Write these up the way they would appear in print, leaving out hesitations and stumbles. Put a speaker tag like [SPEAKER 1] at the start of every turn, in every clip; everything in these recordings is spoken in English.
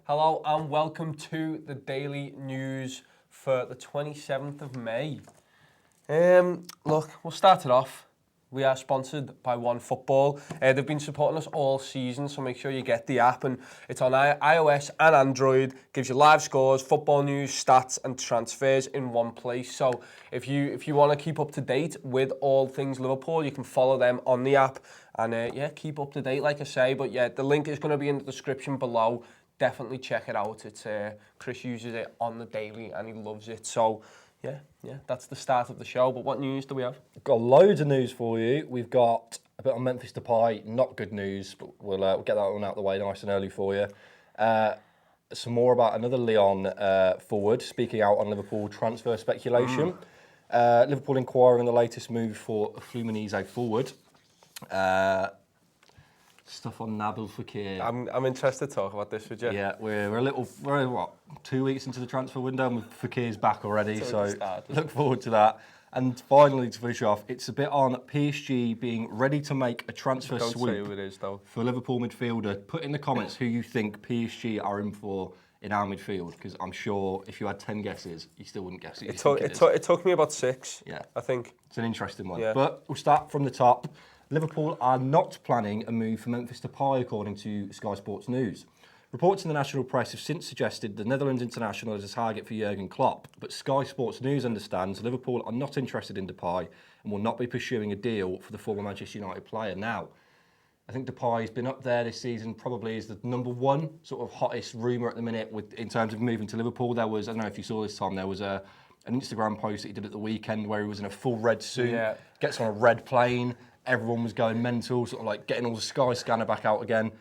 [SPEAKER 1] Hello and welcome to the daily news for the 27th of May. Look, we'll start it off. We are sponsored by OneFootball. They've been supporting us all season, so make sure you get the app. And it's on iOS and Android. Gives you live scores, football news, stats, and transfers in one place. So if you want to keep up to date with all things Liverpool, you can follow them on the app. And keep up to date, like I say. But yeah, the link is going to be in the description below. Definitely check it out. It's Chris uses it on the daily and he loves it. So. Yeah, that's the start of the show. But what news do we have?
[SPEAKER 2] Got loads of news for you. We've got a bit on Memphis Depay, not good news, but we'll get that one out of the way nice and early for you. Some more about another Lyon forward, speaking out on Liverpool transfer speculation. Liverpool inquiring on the latest move for a Fluminense forward. Stuff on Nabil Fekir.
[SPEAKER 1] I'm interested to talk about this with you.
[SPEAKER 2] Yeah, we're what, 2 weeks into the transfer window and Fekir's back already, so look forward to that. And finally, to finish off, it's a bit on PSG being ready to make a transfer
[SPEAKER 1] Don't
[SPEAKER 2] swoop
[SPEAKER 1] say who it is, though.
[SPEAKER 2] for Liverpool midfielder. Put in the comments who you think PSG are in for in our midfield, because I'm sure if you had 10 guesses, you still wouldn't guess it.
[SPEAKER 1] It took me about 6,
[SPEAKER 2] yeah,
[SPEAKER 1] I think.
[SPEAKER 2] It's an interesting one.
[SPEAKER 1] Yeah.
[SPEAKER 2] But we'll start from the top. Liverpool are not planning a move for Memphis Depay, according to Sky Sports News. Reports in the national press have since suggested the Netherlands international is a target for Jurgen Klopp, but Sky Sports News understands Liverpool are not interested in Depay and will not be pursuing a deal for the former Manchester United player. Now, I think Depay's been up there this season, probably is the number one sort of hottest rumour at the minute in terms of moving to Liverpool. There was, I don't know if you saw this, Tom, there was an Instagram post that he did at the weekend where he was in a full red suit, gets on a red plane. Everyone was going mental, sort of like getting all the Sky scanner back out again.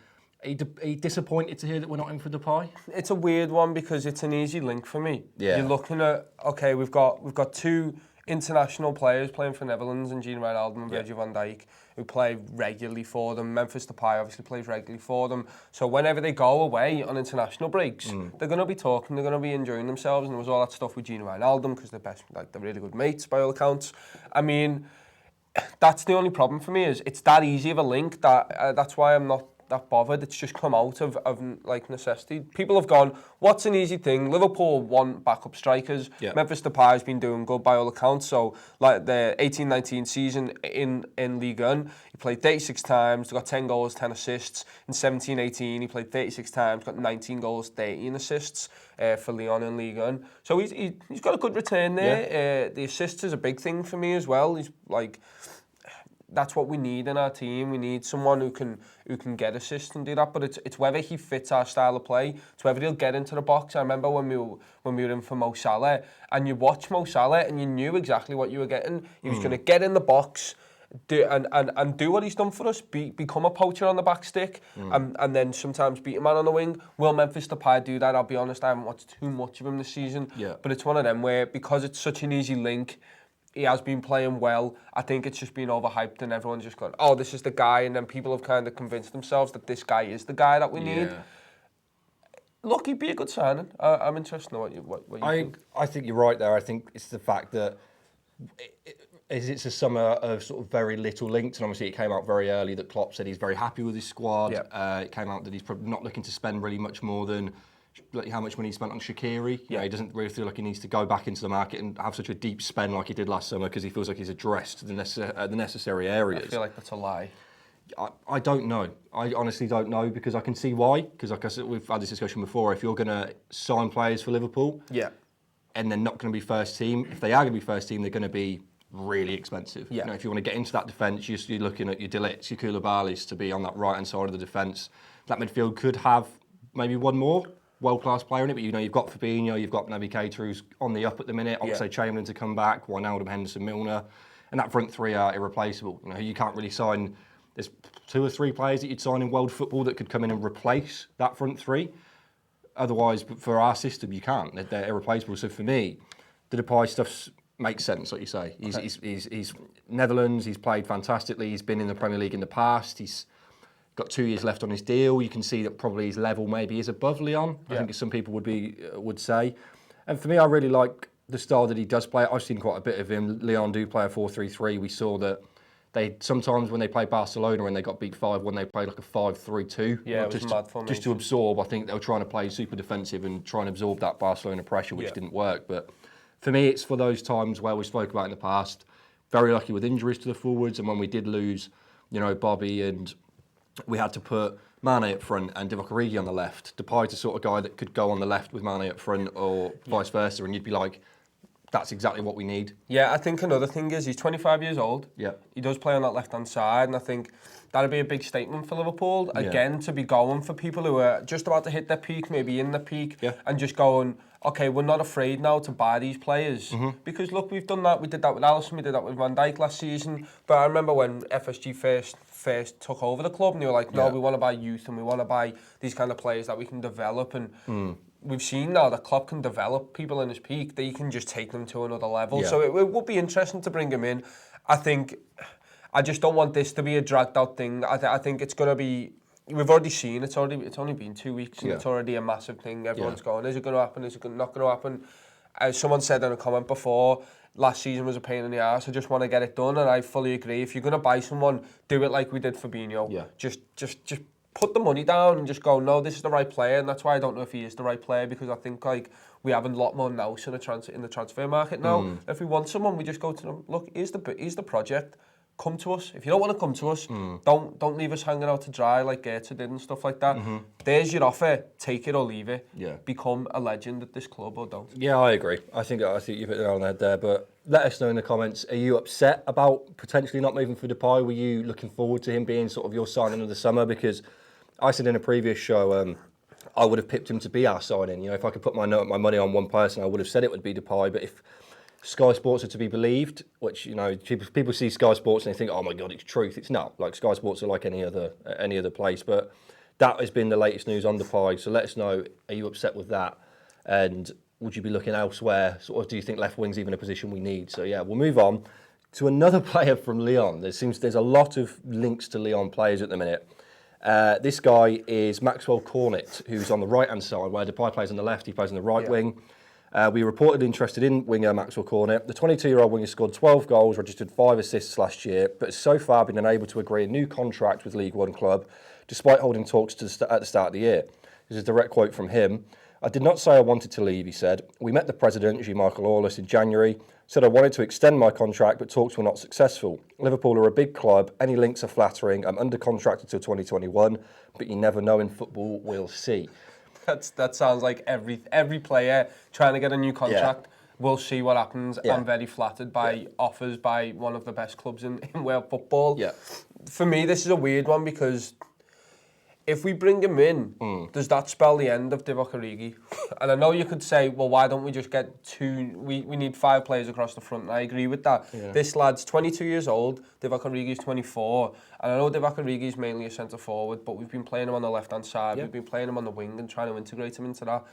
[SPEAKER 2] Are you disappointed to hear that we're not in for Depay?
[SPEAKER 1] It's a weird one because it's an easy link for me.
[SPEAKER 2] Yeah.
[SPEAKER 1] You're looking at, okay, we've got two international players playing for Netherlands, and Gini Wijnaldum and Virgil van Dijk, who play regularly for them. Memphis Depay obviously plays regularly for them. So whenever they go away on international breaks, they're going to be talking, they're going to be enjoying themselves, and there was all that stuff with Gini Wijnaldum because they're really good mates by all accounts. I mean, that's the only problem for me, is it's that easy of a link that that's why I'm not that bothered. It's just come out of like necessity. People have gone, what's an easy thing? Liverpool want backup strikers.
[SPEAKER 2] Yeah.
[SPEAKER 1] Memphis Depay has been doing good by all accounts. So like the 18-19 season in Ligue 1, he played 36 times, got 10 goals, 10 assists. In 17-18, he played 36 times, got 19 goals, 13 assists for Lyon in Ligue 1. So he's got a good return there. The assists is a big thing for me as well. He's like, that's what we need in our team. We need someone who can get assists and do that. But it's whether he fits our style of play. It's whether he'll get into the box. I remember when we were in for Mo Salah, and you watch Mo Salah and you knew exactly what you were getting. He was going to get in the box, do what he's done for us. Become a poacher on the back stick, and then sometimes beat a man on the wing. Will Memphis Depay do that? I'll be honest, I haven't watched too much of him this season.
[SPEAKER 2] Yeah.
[SPEAKER 1] But it's one of them where, because it's such an easy link, he has been playing well. I think it's just been overhyped and everyone's just gone, oh, this is the guy. And then people have kind of convinced themselves that this guy is the guy that we need. Look, he'd be a good signing. I'm interested in what you think.
[SPEAKER 2] I think you're right there. I think it's the fact that it's a summer of sort of very little links. And obviously it came out very early that Klopp said he's very happy with his squad. It came out that he's probably not looking to spend really much more than how much money he spent on Shaqiri. You know, he doesn't really feel like he needs to go back into the market and have such a deep spend like he did last summer, because he feels like he's addressed the necessary areas.
[SPEAKER 1] I feel like that's a lie.
[SPEAKER 2] I don't know. I honestly don't know, because I can see why. Because like I said, we've had this discussion before. If you're going to sign players for Liverpool, and they're not going to be first team, if they are going to be first team, they're going to be really expensive. You know, if you want to get into that defence, you're looking at your Delits, your Koulibalis to be on that right hand side of the defence. That midfield could have maybe one more world-class player in it, but you know, you've got Fabinho, you've got Naby Keita, who's on the up at the minute, Oxlade-Chamberlain to come back, Wijnaldum, Henderson, Milner, and that front three are irreplaceable. You know, you can't really sign, there's 2 or 3 players that you'd sign in world football that could come in and replace that front three. Otherwise, for our system, you can't. They're irreplaceable. So for me, the Depay stuff makes sense, like you say. He's Netherlands, he's played fantastically, he's been in the Premier League in the past, he's got 2 years left on his deal. You can see that probably his level maybe is above Lyon. I think some people would say. And for me, I really like the style that he does play. I've seen quite a bit of him. Lyon do play a 4-3-3. We saw that They sometimes when they play Barcelona and they got beat 5-1, they played like a 5-3-2.
[SPEAKER 1] Yeah, it was mad formation.
[SPEAKER 2] Just to absorb. I think they were trying to play super defensive and try and absorb that Barcelona pressure, which didn't work. But for me, it's for those times where we spoke about in the past. Very lucky with injuries to the forwards, and when we did lose, Bobby, and we had to put Mane up front and Divock Origi on the left. Depay's the sort of guy that could go on the left with Mane up front, or vice versa, and you'd be like, that's exactly what we need.
[SPEAKER 1] Yeah, I think another thing is he's 25 years old.
[SPEAKER 2] Yeah.
[SPEAKER 1] He does play on that left-hand side, and I think that'd be a big statement for Liverpool. Again, to be going for people who are just about to hit their peak, maybe in the peak, and just going, okay, we're not afraid now to buy these players. Because, look, we've done that. We did that with Alisson, we did that with Van Dijk last season. But I remember when FSG first took over the club, and they were like, no, we want to buy youth, and we want to buy these kind of players that we can develop. And we've seen now that Klopp can develop people in his peak, that he can just take them to another level. So it would be interesting to bring him in. I just don't want this to be a dragged out thing. I think it's going to be, we've already seen, it's only been 2 weeks, and it's already a massive thing. Everyone's going, is it going to happen? Is it not going to happen? As someone said in a comment before, last season was a pain in the arse. I just want to get it done, and I fully agree. If you're going to buy someone, do it like we did Fabinho. Just put the money down and just go, no, this is the right player. And that's why I don't know if he is the right player, because I think we have a lot more nous in the transfer market now. If we want someone, we just go to them, look, here's the project. Come to us. If you don't want to come to us, don't leave us hanging out to dry like Goethe did and stuff like that. There's your offer. Take it or leave it. Become a legend at this club or don't.
[SPEAKER 2] Yeah, I agree. I think you've hit it on the head there. But let us know in the comments. Are you upset about potentially not moving for Depay? Were you looking forward to him being sort of your signing of the summer? Because I said in a previous show, I would have picked him to be our signing. If I could put my money on one person, I would have said it would be Depay. But if Sky Sports are to be believed, which people see Sky Sports and they think, oh my God, it's truth. It's not. Like, Sky Sports are like any other place. But that has been the latest news on Depay. So let us know, are you upset with that? And would you be looking elsewhere? Sort of, do you think left wing's even a position we need? So yeah, we'll move on to another player from Lyon. There's a lot of links to Lyon players at the minute. This guy is Maxwell Cornet, who's on the right-hand side, where Depay plays on the left, he plays on the right wing. We reported interested in winger Maxwell Cornet. The 22-year-old winger scored 12 goals, registered 5 assists last year, but has so far been unable to agree a new contract with League One club, despite holding talks at the start of the year. This is a direct quote from him. I did not say I wanted to leave, he said. We met the president, Jean-Michel Aulas, in January, said I wanted to extend my contract, but talks were not successful. Liverpool are a big club. Any links are flattering. I'm under contract until 2021, but you never know in football, we'll see.
[SPEAKER 1] That sounds like every player trying to get a new contract. We'll see what happens. I'm very flattered by offers by one of the best clubs in world football. For me, this is a weird one, because if we bring him in, does that spell the end of Divock Origi? And I know you could say, well, why don't we just get we need 5 players across the front? And I agree with that. This lad's 22 years old, Divock Origi's 24. And I know Divock Origi is mainly a centre forward, but we've been playing him on the left-hand side. We've been playing him on the wing and trying to integrate him into that.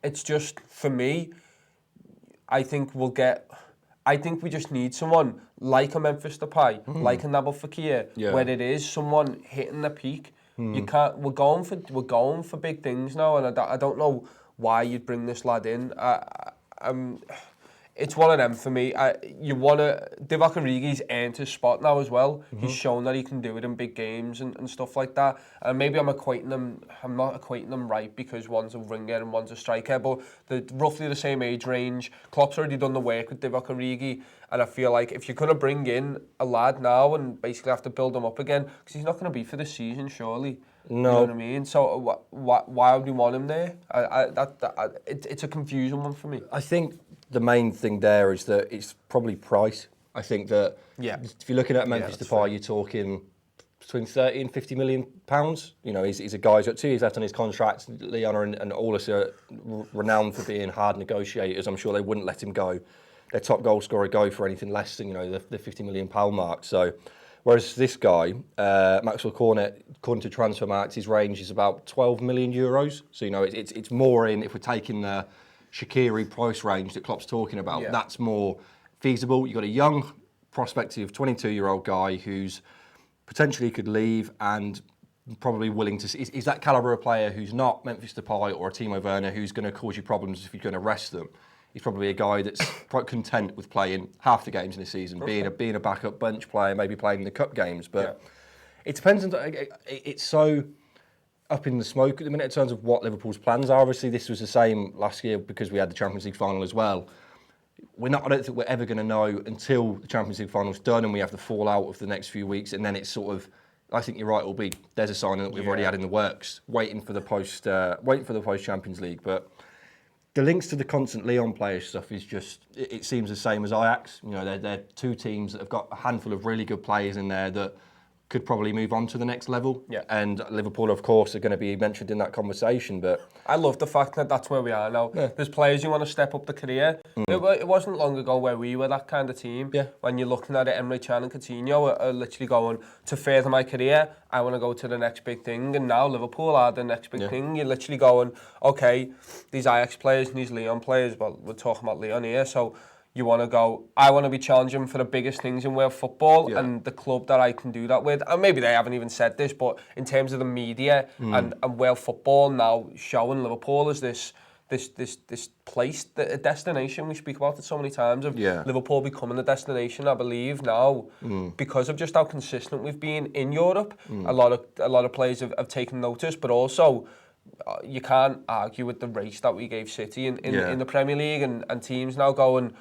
[SPEAKER 1] It's just, for me, I think we just need someone like a Memphis Depay, like a Nabil Fekir, where it is someone hitting the peak. You can't. We're going for big things now, and I don't know why you'd bring this lad in. It's one of them for me. Divock Origi's earned his spot now as well. He's shown that he can do it in big games and stuff like that. And maybe I'm not equating them right, because one's a winger and one's a striker, but they're roughly the same age range. Klopp's already done the work with Divock Origi, and I feel like if you're going to bring in a lad now and basically have to build him up again, because he's not going to be for this season, surely. No. You know what I mean? So why would we want him there? It's a confusing one for me.
[SPEAKER 2] I think the main thing there is that it's probably price. I think that if you're looking at Memphis Depay, you're talking between 30 and 50 million pounds. He's a guy who's got 2 years left on his contract. Leon and Aulas are renowned for being hard negotiators. I'm sure they wouldn't let him go, their top goal scorer, go for anything less than the 50 million pound mark. So, whereas this guy, Maxwell Cornet, according to Transfermarkt, his range is about 12 million euros. So it's more in, if we're taking the Shaqiri price range that Klopp's talking about, that's more feasible. You've got a young, prospective 22-year-old guy who's potentially could leave and probably willing to... Is that calibre of player who's not Memphis Depay or a Timo Werner who's going to cause you problems if you're going to rest them. he's probably a guy that's quite content with playing half the games in a season, being a backup bench player, maybe playing in the cup games. But it depends on. It's so up in the smoke at the minute in terms of what Liverpool's plans are. Obviously, this was the same last year because we had the Champions League final as well. I don't think we're ever going to know until the Champions League final's done and we have the fallout of the next few weeks, and then it's sort of. I think you're right. There's a signing that we've already had in the works, waiting for the post Champions League. But the links to the constant Lyon players stuff is just. It seems the same as Ajax. You know, they're two teams that have got a handful of really good players in there that could probably move on to the next level. Yeah. And Liverpool, of course, are going to be mentioned in that conversation. But
[SPEAKER 1] I love the fact that that's where we are now. Yeah. There's players who want to step up the career. It wasn't long ago where we were that kind of team. Yeah. When you're looking at it, Emre Can and Coutinho are literally going, to further my career, I want to go to the next big thing. And now Liverpool are the next big thing. You're literally going, okay, these Ajax players and these Lyon players, well, we're talking about Lyon here, so you want to go, I want to be challenging for the biggest things in world football and the club that I can do that with. And maybe they haven't even said this, but in terms of the media and world football now showing Liverpool as this place, a destination, we speak about it so many times, of Liverpool becoming a destination, I believe now, because of just how consistent we've been in Europe. A lot of players have taken notice, but also you can't argue with the race that we gave City in the Premier League, and teams now going,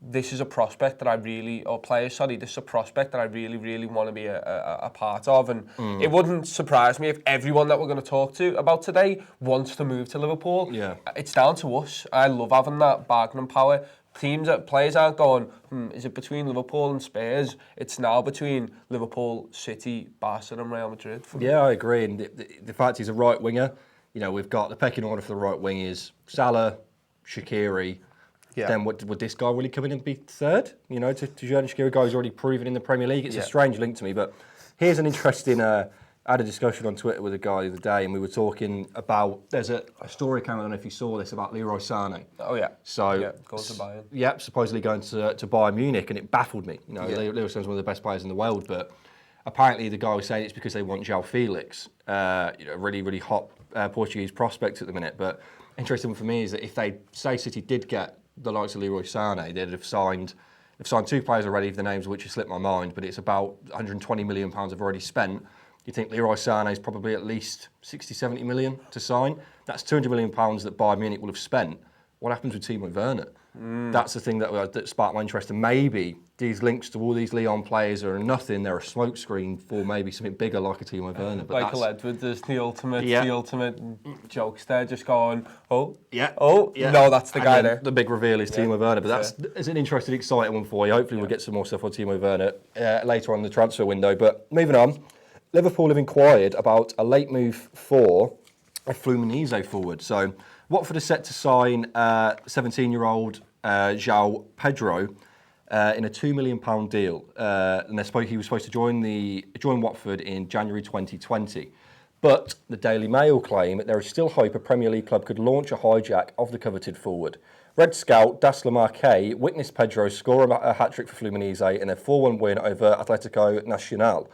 [SPEAKER 1] this is a prospect that I really, this is a prospect that I really, really want to be a part of. And it wouldn't surprise me if everyone that we're going to talk to about today wants to move to Liverpool. Yeah. It's down to us. I love having that bargaining power. Players aren't going, is it between Liverpool and Spurs? It's now between Liverpool, City, Barca and Real Madrid.
[SPEAKER 2] Yeah, I agree. And the fact he's a right winger, you know, we've got the pecking order for the right wing is Salah, Shaqiri. Yeah. Then would this guy really come in and be third? You know, to Xherdan Shaqiri, a guy who's already proven in the Premier League. It's a strange link to me, but here's an interesting. I had a discussion on Twitter with a guy the other day, and we were talking about. There's a story coming. I don't know if you saw this about Leroy Sané.
[SPEAKER 1] Oh yeah.
[SPEAKER 2] So
[SPEAKER 1] going to Bayern.
[SPEAKER 2] Yeah, supposedly going to Bayern Munich, and it baffled me. You know, Leroy Sané's one of the best players in the world, but apparently the guy was saying it's because they want João Felix, really, really hot Portuguese prospect at the minute. But interesting for me is that if they say City did get the likes of Leroy Sané, they'd have signed two players already, the names of which have slipped my mind, but it's about £120 million I've already spent. You think Leroy Sané is probably at least 60, 70 million to sign? That's £200 million that Bayern Munich will have spent. What happens with Timo Werner? That's the thing that sparked my interest. And maybe these links to all these Lyon players are nothing. They're a smokescreen for maybe something bigger like a Timo Werner. But
[SPEAKER 1] Michael Edwards is the ultimate jokester, just going, no, that's the guy there.
[SPEAKER 2] The big reveal is Timo Werner. But that's an interesting, exciting one for you. Hopefully we'll get some more stuff on Timo Werner later on in the transfer window. But moving on, Liverpool have inquired about a late move for a Fluminense forward. So Watford are set to sign 17-year-old João Pedro in a £2 million deal. And he was supposed to join Watford in January 2020. But the Daily Mail claim that there is still hope a Premier League club could launch a hijack of the coveted forward. Red Scout Das Lamarque witnessed Pedro score a hat-trick for Fluminense in a 4-1 win over Atlético Nacional,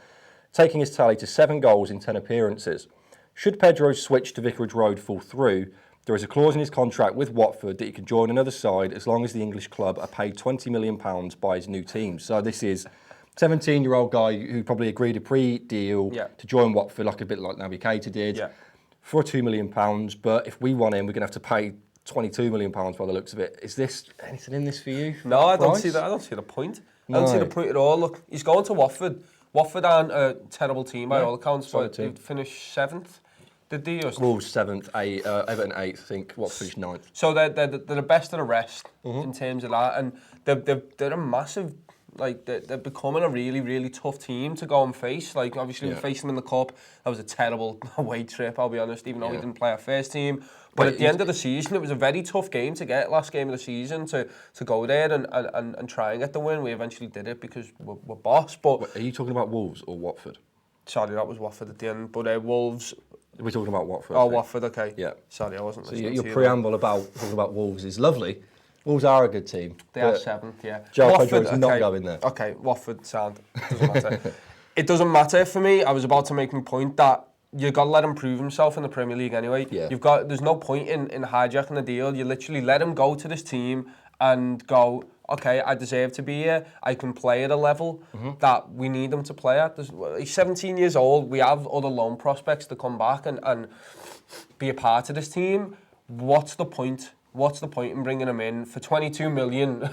[SPEAKER 2] taking his tally to 7 goals in 10 appearances. Should Pedro's switch to Vicarage Road fall through, there is a clause in his contract with Watford that he can join another side as long as the English club are paid £20 million by his new team. So this is a 17-year-old guy who probably agreed a pre-deal to join Watford, like a bit like Nabil Fekir did, for £2 million. But if we want him, we're going to have to pay £22 million by the looks of it. Is this anything in this for you?
[SPEAKER 1] No, I don't see that. I don't see the point. I don't see the point at all. Look, he's going to Watford. Watford aren't a terrible team by all accounts, but they've finished 7th. Did they?
[SPEAKER 2] Wolves 7th, Everton 8th, I think. Watford finished 9th.
[SPEAKER 1] So they're the best of the rest in terms of that, and they're a massive. Like they're becoming a really, really tough team to go and face. Like obviously we faced them in the cup. That was a terrible away trip, I'll be honest, even though we didn't play our first team. But at the end of the season, it was a very tough game to get, last game of the season, to go there and try and get the win. We eventually did it because we're boss. But
[SPEAKER 2] are you talking about Wolves or Watford?
[SPEAKER 1] Sorry, that was Watford at the end. But Wolves...
[SPEAKER 2] We're talking about Watford.
[SPEAKER 1] Oh, Watford, okay.
[SPEAKER 2] Yeah.
[SPEAKER 1] Sorry, I wasn't listening
[SPEAKER 2] your preamble about talking about Wolves is lovely. Wolves are a good team.
[SPEAKER 1] They are 7th, yeah.
[SPEAKER 2] João Pedro's not going there.
[SPEAKER 1] Okay, Watford, sound. Doesn't matter. It doesn't matter for me. I was about to make my point that you got to let him prove himself in the Premier League anyway.
[SPEAKER 2] Yeah.
[SPEAKER 1] There's no point in hijacking the deal. You literally let him go to this team and go, okay, I deserve to be here. I can play at a level that we need him to play at. He's 17 years old. We have other loan prospects to come back and be a part of this team. What's the point? What's the point in bringing him in for 22 million?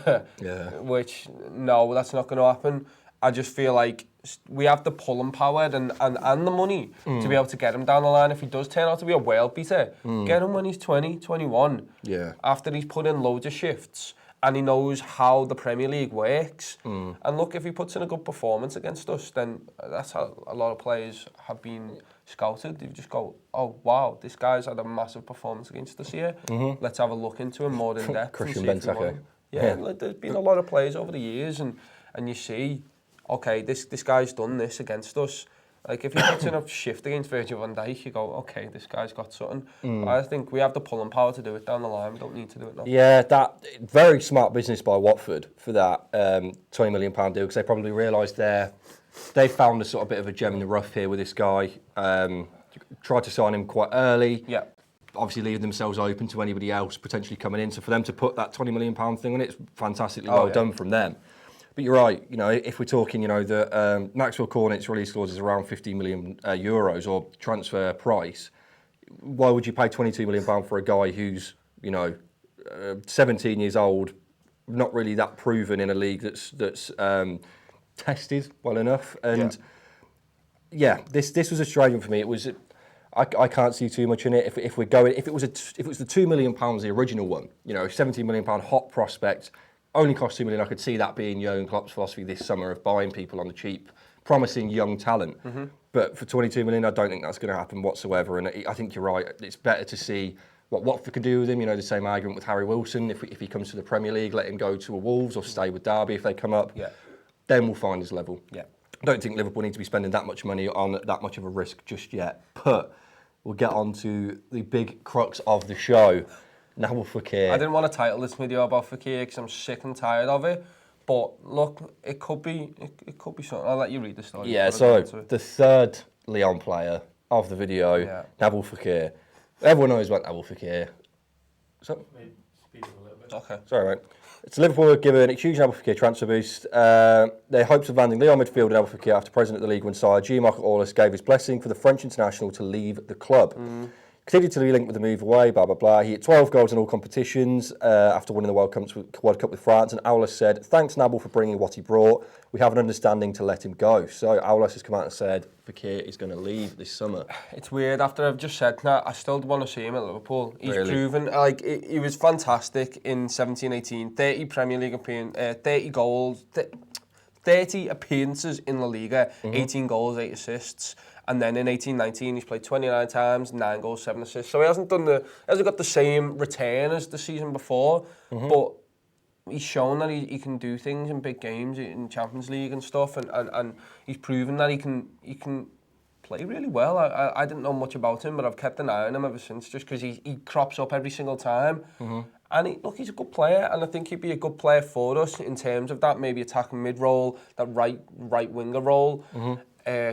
[SPEAKER 1] Which, no, that's not going to happen. I just feel like we have the pulling power and the money to be able to get him down the line. If he does turn out to be a world beater, get him when he's 20, 21.
[SPEAKER 2] Yeah.
[SPEAKER 1] After he's put in loads of shifts and he knows how the Premier League works. And look, if he puts in a good performance against us, then that's how a lot of players have been scouted. You just go, oh, wow, this guy's had a massive performance against us here. Let's have a look into him more in depth.
[SPEAKER 2] Christian Benteke.
[SPEAKER 1] Like, there's been a lot of players over the years and you see, okay, this guy's done this against us. Like, if he puts in a shift against Virgil van Dijk, you go, okay, this guy's got something. I think we have the pulling power to do it down the line. We don't need to do it now.
[SPEAKER 2] Yeah, that very smart business by Watford for that £20 million deal, because they probably realised they found a sort of bit of a gem in the rough here with this guy. Tried to sign him quite early.
[SPEAKER 1] Yeah.
[SPEAKER 2] Obviously leaving themselves open to anybody else potentially coming in. So for them to put that £20 million thing on it, it's fantastically well done from them. But you're right, if we're talking, the Maxwell Cornet's release clause is around 50 million euros or transfer price. Why would you pay £22 million for a guy who's, 17 years old, not really that proven in a league that's tested well enough? And this was a strange one for me. It was, I can't see too much in it. If it was the £2 million, the original one, £17 million hot prospect. Only cost $2 million. I could see that being Jurgen Klopp's philosophy this summer of buying people on the cheap, promising young talent. But for $22 million, I don't think that's going to happen whatsoever. And I think you're right. It's better to see what Watford could do with him. The same argument with Harry Wilson. If he comes to the Premier League, let him go to a Wolves or stay with Derby if they come up. Yeah. Then we'll find his level. Yeah. I don't think Liverpool need to be spending that much money on that much of a risk just yet. But we'll get on to the big crux of the show. Nabil Fekir.
[SPEAKER 1] I didn't want to title this video about Fekir because I'm sick and tired of it. But look, it could be something. I'll let you read the story.
[SPEAKER 2] Yeah, so the third Lyon player of the video, Nabil Fekir. Everyone knows about Nabil Fekir. So,
[SPEAKER 1] speed up a little bit. Okay.
[SPEAKER 2] Sorry, mate. It's Liverpool have given a huge Nabil Fekir transfer boost. Their hopes of landing Lyon midfielder Nabil Fekir after President of the League when sire Jean-Marc Aulas gave his blessing for the French international to leave the club. Continued to be linked with the move away, blah, blah, blah. He hit 12 goals in all competitions after winning the World Cup with France. And Aulas said, thanks, Nabil, for bringing what he brought. We have an understanding to let him go. So Aulas has come out and said, Fekir is going to leave this summer.
[SPEAKER 1] It's weird. After I've just said that, I still want to see him at Liverpool. He's proven, he was fantastic in 17-18. 30 Premier League appearances, 30 goals, 30 appearances in La Liga, 18 goals, 8 assists. And then in 18-19, he's played 29 times, 9 goals, 7 assists. So he hasn't got the same return as the season before, but he's shown that he can do things in big games in Champions League and stuff, and he's proven that he can play really well. I didn't know much about him, but I've kept an eye on him ever since, just because he crops up every single time. And he's a good player, and I think he'd be a good player for us in terms of that maybe attacking mid-role, that right winger role.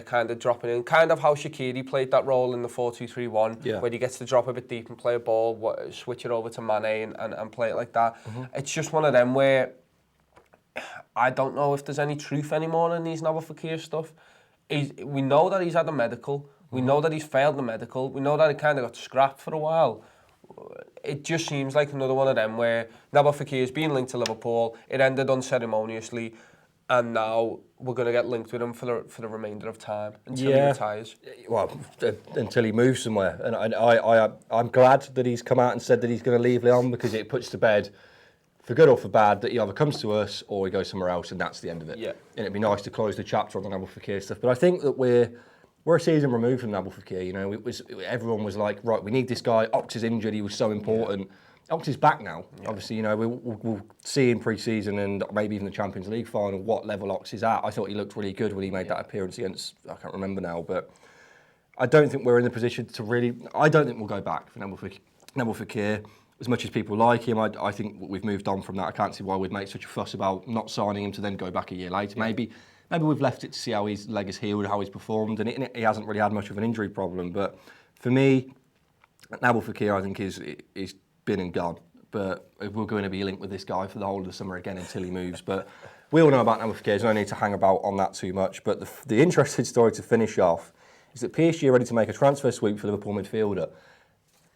[SPEAKER 1] Kind of dropping in, kind of how Shaqiri played that role in the 4-2-3-1, where he gets to drop a bit deep and play a ball, switch it over to Mane and play it like that. It's just one of them where I don't know if there's any truth anymore in these Nabil Fekir stuff. We know that he's had a medical, we know that he's failed the medical, we know that he kind of got scrapped for a while. It just seems like another one of them where Nabil Fekir's been linked to Liverpool, it ended unceremoniously, and now we're going to get linked with him for the remainder of time until he retires.
[SPEAKER 2] Well, until he moves somewhere. And I'm glad that he's come out and said that he's going to leave Lyon, because it puts to bed, for good or for bad, that he either comes to us or he goes somewhere else, and that's the end of it. Yeah. And it'd be nice to close the chapter on the Nabil Fekir stuff. But I think that we're a season removed from Nabil Fekir. Everyone was like, right, we need this guy. Ox is injured. He was so important. Yeah. Ox is back now. Yeah. Obviously, we'll see in pre-season and maybe even the Champions League final what level Ox is at. I thought he looked really good when he made that appearance against, I can't remember now, but I don't think we're in the position to really, I don't think we'll go back for Nabil Fekir. As much as people like him, I think we've moved on from that. I can't see why we'd make such a fuss about not signing him to then go back a year later. Yeah. Maybe maybe we've left it to see how his leg has healed, how he's performed, and he hasn't really had much of an injury problem. But for me, Nabil Fekir, I think, is been and gone. But we're going to be linked with this guy for the whole of the summer again until he moves. But we all know about Nabil Fekir. There's no need to hang about on that too much. But the interesting story to finish off is that PSG are ready to make a transfer sweep for Liverpool midfielder.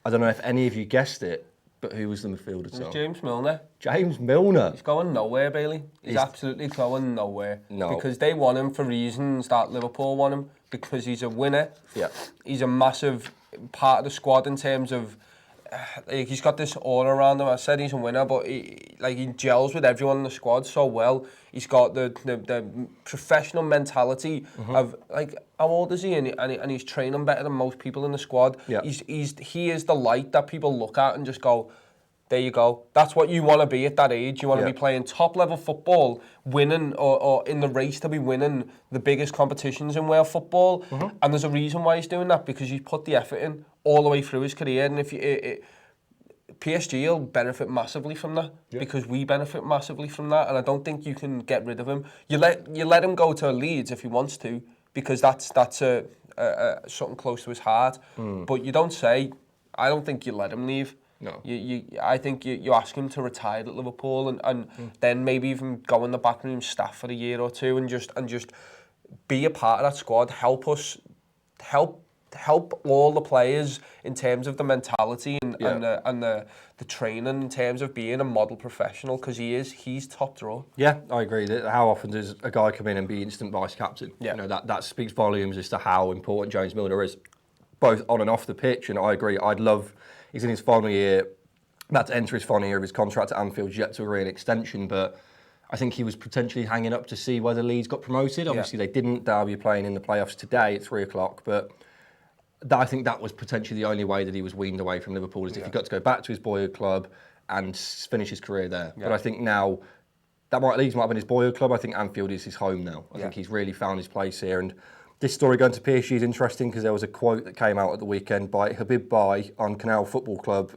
[SPEAKER 2] I don't know if any of you guessed it, but who was the midfielder?
[SPEAKER 1] It was James Milner.
[SPEAKER 2] James Milner.
[SPEAKER 1] He's going nowhere, Bailey. He's absolutely going nowhere.
[SPEAKER 2] No.
[SPEAKER 1] Because they want him for reasons that Liverpool want him. Because he's a winner.
[SPEAKER 2] Yeah.
[SPEAKER 1] He's a massive part of the squad in terms of... he's got this aura around him. I said he's a winner, but he gels with everyone in the squad so well. He's got the professional mentality of, like, how old is he? And he's training better than most people in the squad.
[SPEAKER 2] Yeah.
[SPEAKER 1] He is the light that people look at and just go, there you go. That's what you want to be at that age. You want to be playing top-level football, winning, or in the race to be winning the biggest competitions in world football. And there's a reason why he's doing that, because he's put the effort in all the way through his career. And if PSG will benefit massively from that, because we benefit massively from that. And I don't think you can get rid of him. You let him go to Leeds if he wants to, because that's something close to his heart. But you don't say, I don't think you let him leave.
[SPEAKER 2] No.
[SPEAKER 1] I think you ask him to retire at Liverpool and then maybe even go in the backroom staff for a year or two and just be a part of that squad. Help all the players in terms of the mentality and the training, in terms of being a model professional, because he's top draw.
[SPEAKER 2] Yeah, I agree. How often does a guy come in and be instant vice captain?
[SPEAKER 1] Yeah.
[SPEAKER 2] You know, that speaks volumes as to how important James Milner is, both on and off the pitch. And I agree. He's in his final year, about to enter his final year of his contract at Anfield, yet to agree an extension, but I think he was potentially hanging up to see whether Leeds got promoted. Obviously, they didn't. Derby playing in the playoffs today at 3 o'clock, but I think that was potentially the only way that he was weaned away from Liverpool, is if he got to go back to his boyhood club and finish his career there. But I think now, Leeds might have been his boyhood club. I think Anfield is his home now. I think he's really found his place here. And this story going to PSG is interesting because there was a quote that came out at the weekend by Habib Bye on Canal Football Club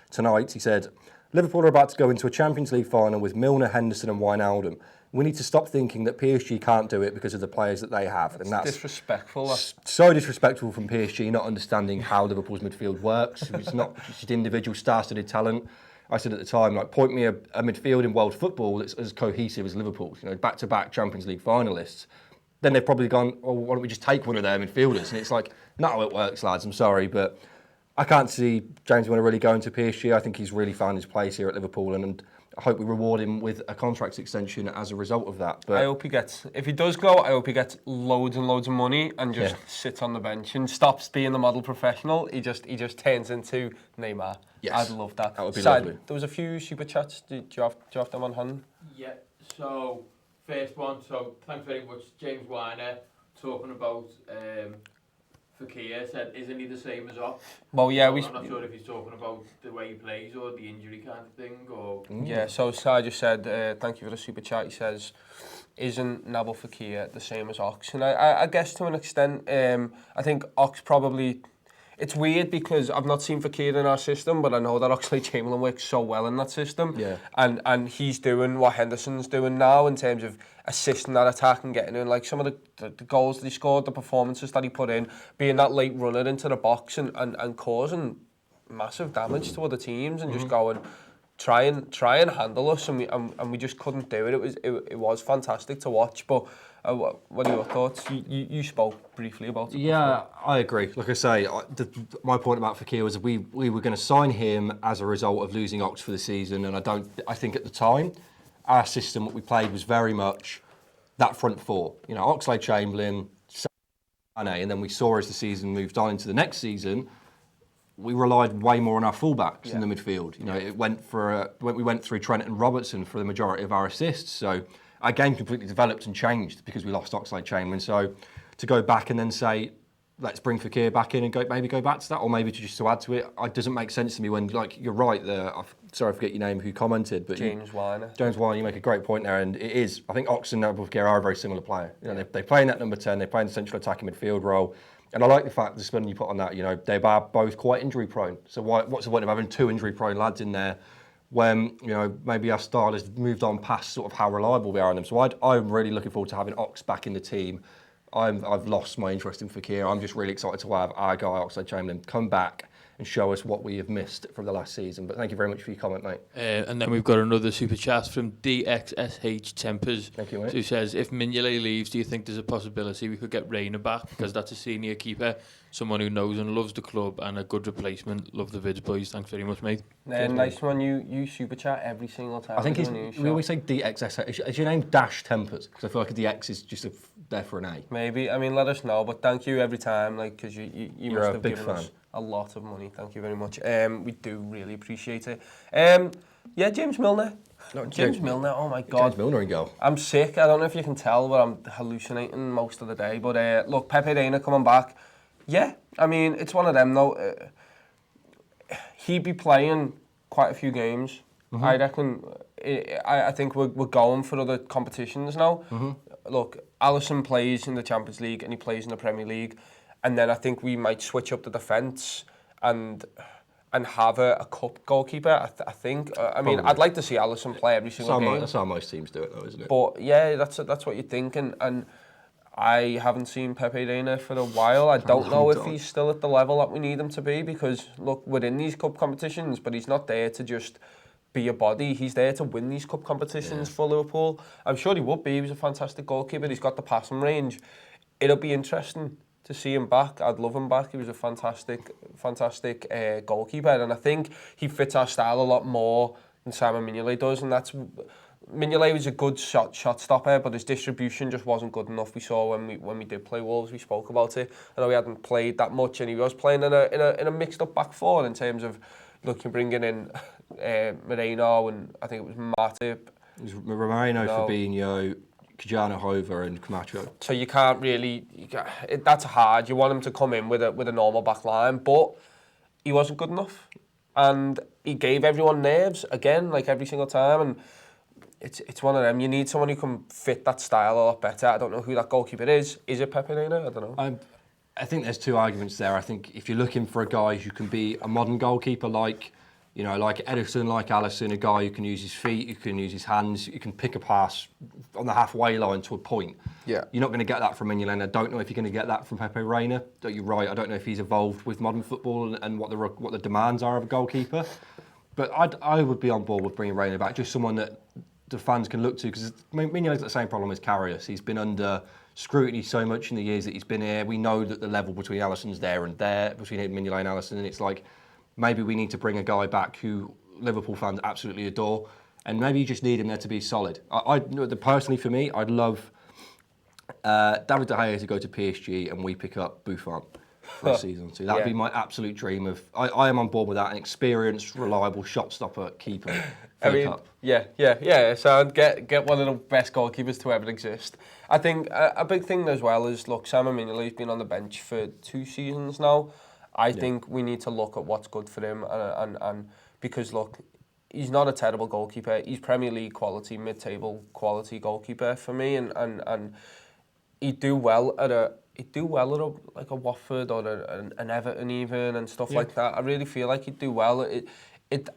[SPEAKER 2] tonight. He said, Liverpool are about to go into a Champions League final with Milner, Henderson and Wijnaldum. We need to stop thinking that PSG can't do it because of the players that they have.
[SPEAKER 1] And that's disrespectful.
[SPEAKER 2] So disrespectful from PSG, not understanding how Liverpool's midfield works. It's not just individual star-studded talent. I said at the time, like, point me a midfield in world football that's as cohesive as Liverpool's. You know, back-to-back Champions League finalists. Then they've probably gone, oh, why don't we just take one of their midfielders? And it's like, not how it works, lads, I'm sorry, but I can't see James Milner really going to PSG. I think he's really found his place here at Liverpool, and I hope we reward him with a contract extension as a result of that. But
[SPEAKER 1] I hope he gets, if he does go, I hope he gets loads and loads of money and just sits on the bench and stops being the model professional. He just turns into Neymar.
[SPEAKER 2] Yes.
[SPEAKER 1] I'd love that.
[SPEAKER 2] That would be lovely.
[SPEAKER 1] There was a few super chats. Do you have them on hand?
[SPEAKER 3] Yeah, so first one, so thanks very much, James Weiner, talking about Fekir, said, isn't he the same as Ox?
[SPEAKER 1] Well, yeah,
[SPEAKER 3] I'm not sure if he's talking about the way he plays or the injury kind of thing, or...
[SPEAKER 1] Yeah, so Sai just said, thank you for the super chat. He says, isn't Nabil Fekir the same as Ox? And I guess to an extent, I think Ox probably... It's weird because I've not seen Fekir in our system, but I know that Oxlade-Chamberlain works so well in that system.
[SPEAKER 2] Yeah.
[SPEAKER 1] And he's doing what Henderson's doing now in terms of assisting that attack and getting in. Like some of the goals that he scored, the performances that he put in, being that late runner into the box and causing massive damage to other teams and just going, try and handle us, and we just couldn't do it. It was fantastic to watch, but... what are your thoughts? You spoke briefly about it.
[SPEAKER 2] Yeah, I agree. Like I say, my point about Fekir was we were going to sign him as a result of losing Ox for the season, and I think at the time, our system, what we played was very much that front four. You know, Oxlade-Chamberlain, Sané, and then we saw as the season moved on into the next season, we relied way more on our fullbacks in the midfield. You know, we went through Trent and Robertson for the majority of our assists, so our game completely developed and changed because we lost Oxlade-Chamberlain. So to go back and then say, let's bring Fekir back in and maybe go back to that, or maybe just to add to it, it doesn't make sense to me when, like, you're right, sorry I forget your name, who commented, but
[SPEAKER 1] James Weiner,
[SPEAKER 2] you make a great point there, and it is, I think Ox and Nabil Fekir are a very similar player. You know, they play in that number 10, they play in the central attacking midfield role, and I like the fact, the spin you put on that, you know, they are both quite injury prone. So what's the point of having two injury prone lads in there when, you know, maybe our style has moved on past sort of how reliable we are on them. So I'm really looking forward to having Ox back in the team. I've lost my interest in Fekir. I'm just really excited to have our guy, Oxlade-Chamberlain, come back and show us what we have missed from the last season. But thank you very much for your comment, mate.
[SPEAKER 3] And then we've got another super chat from DXSH Tempers.
[SPEAKER 2] Thank you, mate.
[SPEAKER 3] Who says, if Mignolet leaves, do you think there's a possibility we could get Reina back? Because that's a senior keeper, someone who knows and loves the club, and a good replacement. Love the vids, boys. Thanks very much, mate.
[SPEAKER 1] Nice one. You super chat every single time.
[SPEAKER 2] I think we always say DXSH. Is your name Dash Tempers? Because I feel like the X is just there for an A.
[SPEAKER 1] Maybe. I mean, let us know. But thank you every time, like, because you must have given
[SPEAKER 2] fan.
[SPEAKER 1] us a lot of money. Thank you very much. We do really appreciate it. Yeah, James Milner.
[SPEAKER 2] No,
[SPEAKER 1] James Milner, oh my God.
[SPEAKER 2] James Milner in goal.
[SPEAKER 1] I'm sick. I don't know if you can tell, but I'm hallucinating most of the day. But look, Pepe Reina coming back. Yeah, I mean, it's one of them, though. He'd be playing quite a few games. Mm-hmm. I reckon. I think we're going for other competitions now. Mm-hmm. Look, Alisson plays in the Champions League and he plays in the Premier League. And then I think we might switch up the defence and have a cup goalkeeper. I think. I mean, I'd like to see Alisson play every single game.
[SPEAKER 2] That's how most teams do it, though, isn't it?
[SPEAKER 1] But yeah, that's what you think. And I haven't seen Pepe Reina for a while. I don't know if he's still at the level that we need him to be, because look, we're in these cup competitions, but he's not there to just be a body. He's there to win these cup competitions for Liverpool. I'm sure he would be. He was a fantastic goalkeeper. He's got the passing range. It'll be interesting to see him back. I'd love him back. He was a fantastic goalkeeper, and I think he fits our style a lot more than Simon Mignolet does, and that's... Mignolet was a good shot stopper, but his distribution just wasn't good enough. We saw when we did play Wolves, we spoke about it. I know he hadn't played that much, and he was playing in a mixed up back four in terms of, look, you're bringing in Moreno, and I think it was Matip.
[SPEAKER 2] It was Moreno, Fabinho, Kijana Hova and Camacho.
[SPEAKER 1] So you can't really... that's hard. You want him to come in with a normal back line, but he wasn't good enough. And he gave everyone nerves, again, like every single time. And it's one of them. You need someone who can fit that style a lot better. I don't know who that goalkeeper is. Is it Pepe Reina? I don't know.
[SPEAKER 2] I think there's two arguments there. I think if you're looking for a guy who can be a modern goalkeeper, like Ederson, like Alisson, a guy who can use his feet, who can use his hands, who can pick a pass on the halfway line to a point.
[SPEAKER 1] Yeah.
[SPEAKER 2] You're not going to get that from Mignolet. I don't know if you're going to get that from Pepe Reina. You're right. I don't know if he's evolved with modern football and what the demands are of a goalkeeper. But I would be on board with bringing Reina back, just someone that the fans can look to, because Mignolet's got the same problem as Karius. He's been under scrutiny so much in the years that he's been here. We know that the level between Alisson's there and there, between Mignolet and Alisson, and it's like, maybe we need to bring a guy back who Liverpool fans absolutely adore, and maybe you just need him there to be solid. Personally, for me, I'd love David De Gea to go to PSG and we pick up Buffon for a season or two. That'd be my absolute dream of... I am on board with that, an experienced, reliable shot stopper keeper for the cup.
[SPEAKER 1] Yeah. So I'd get one of the best goalkeepers to ever exist. I think a big thing as well is, look, Simon Mignolet's been on the bench for 2 seasons now. I think we need to look at what's good for him, and because, look, he's not a terrible goalkeeper. He's Premier League quality, mid-table quality goalkeeper for me, and he'd do well at a Watford or an Everton even and stuff like that. I really feel like he'd do well.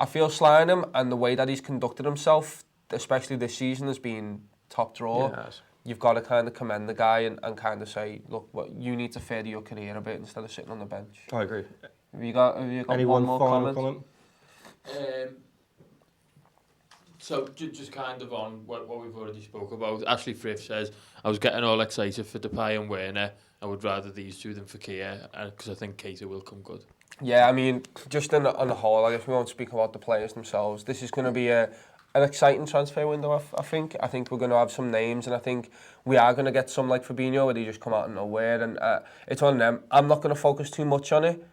[SPEAKER 1] I feel slaying him, and the way that he's conducted himself, especially this season, has been top draw.
[SPEAKER 2] Yes.
[SPEAKER 1] You've got to kind of commend the guy and kind of say, look, you need to further your career a bit instead of sitting on the bench.
[SPEAKER 2] I agree.
[SPEAKER 1] Have you got
[SPEAKER 2] Anyone
[SPEAKER 1] one more
[SPEAKER 2] final
[SPEAKER 1] comment?
[SPEAKER 3] So just kind of on what we've already spoke about. Ashley Frith says, I was getting all excited for Depay and Werner. I would rather these two than Fekir, because I think Tete will come good.
[SPEAKER 1] Yeah, I mean, just on the whole, I guess we won't speak about the players themselves. This is going to be an exciting transfer window, I think. I think we're going to have some names, and I think we are going to get some like Fabinho, where they just come out of nowhere, and it's on them. I'm not going to focus too much on it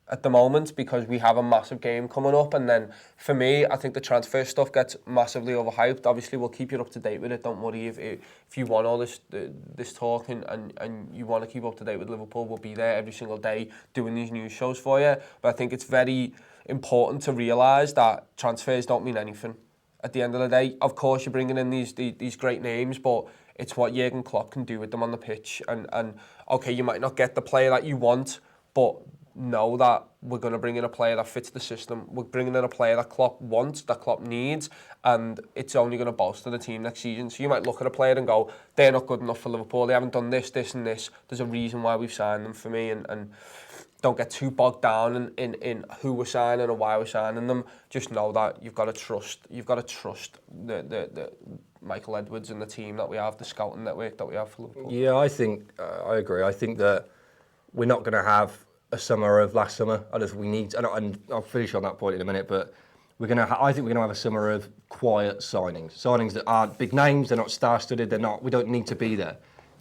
[SPEAKER 1] at the moment, because we have a massive game coming up, and then for me, I think the transfer stuff gets massively overhyped. Obviously, we'll keep you up to date with it. Don't worry, if you want all this talk and you want to keep up to date with Liverpool, we'll be there every single day doing these news shows for you. But I think it's very important to realise that transfers don't mean anything. At the end of the day, of course, you're bringing in these great names, but it's what Jurgen Klopp can do with them on the pitch. And okay, you might not get the player that you want, but know that we're going to bring in a player that fits the system. We're bringing in a player that Klopp wants, that Klopp needs, and it's only going to bolster the team next season. So you might look at a player and go, they're not good enough for Liverpool. They haven't done this, this and this. There's a reason why we've signed them for me, and don't get too bogged down in who we're signing or why we're signing them. Just know that you've got to trust the Michael Edwards and the team that we have, the scouting network that we have for Liverpool.
[SPEAKER 2] Yeah, I think I agree. I think that we're not going to have a summer of last summer. I just we need, and I'll finish on that point in a minute. But I think we're going to have a summer of quiet signings that aren't big names. They're not star-studded. We don't need to be there.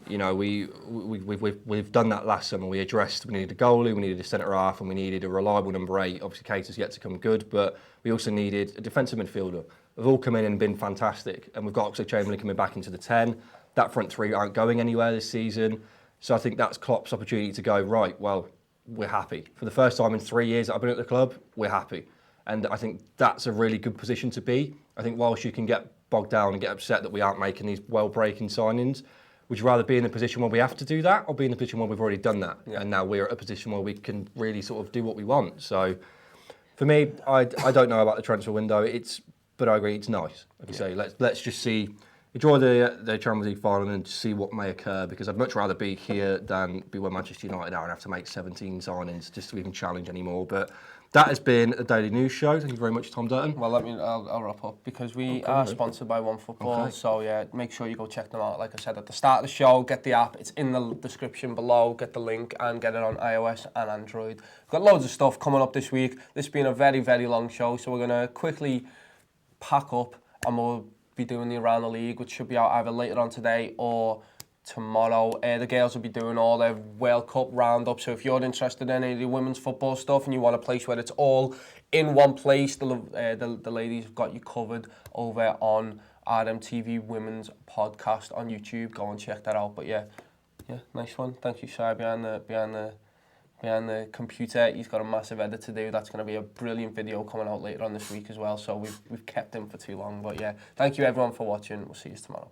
[SPEAKER 2] You know, we've done that last summer. We needed a goalie, we needed a centre half, and we needed a reliable number 8. Obviously, Kate has yet to come good, but we also needed a defensive midfielder. They've all come in and been fantastic, and we've got Oxlade-Chamberlain coming back into the 10. That front three aren't going anywhere this season, so I think that's Klopp's opportunity to go, right, well, we're happy. For the first time in 3 years that I've been at the club, we're happy. And I think that's a really good position to be. I think whilst you can get bogged down and get upset that we aren't making these well-breaking signings, would you rather be in a position where we have to do that, or be in a position where we've already done that? Yeah. And now we're at a position where we can really sort of do what we want. So for me, I don't know about the transfer window. But I agree, it's nice. Like you say, let's just enjoy the Champions League final and see what may occur, because I'd much rather be here than be where Manchester United are and have to make 17 signings just to even challenge anymore. But that has been a Daily News Show. Thank you very much, Tom Dutton.
[SPEAKER 1] Well, I'll wrap up, because we are sponsored by OneFootball. Okay. So yeah, make sure you go check them out. Like I said at the start of the show, get the app. It's in the description below. Get the link and get it on iOS and Android. We've got loads of stuff coming up this week. This has been a very, very long show, so we're going to quickly pack up and we'll be doing the Around the League, which should be out either later on today or tomorrow. The girls will be doing all their World Cup roundup, so if you're interested in any of the women's football stuff and you want a place where it's all in one place, the ladies have got you covered over on RMTV Women's Podcast on YouTube. Go and check that out. But yeah, nice one. Thank you, Shai, behind the computer. He's got a massive edit to do. That's going to be a brilliant video coming out later on this week as well, so we've kept him for too long. But yeah, thank you everyone for watching. We'll see you tomorrow.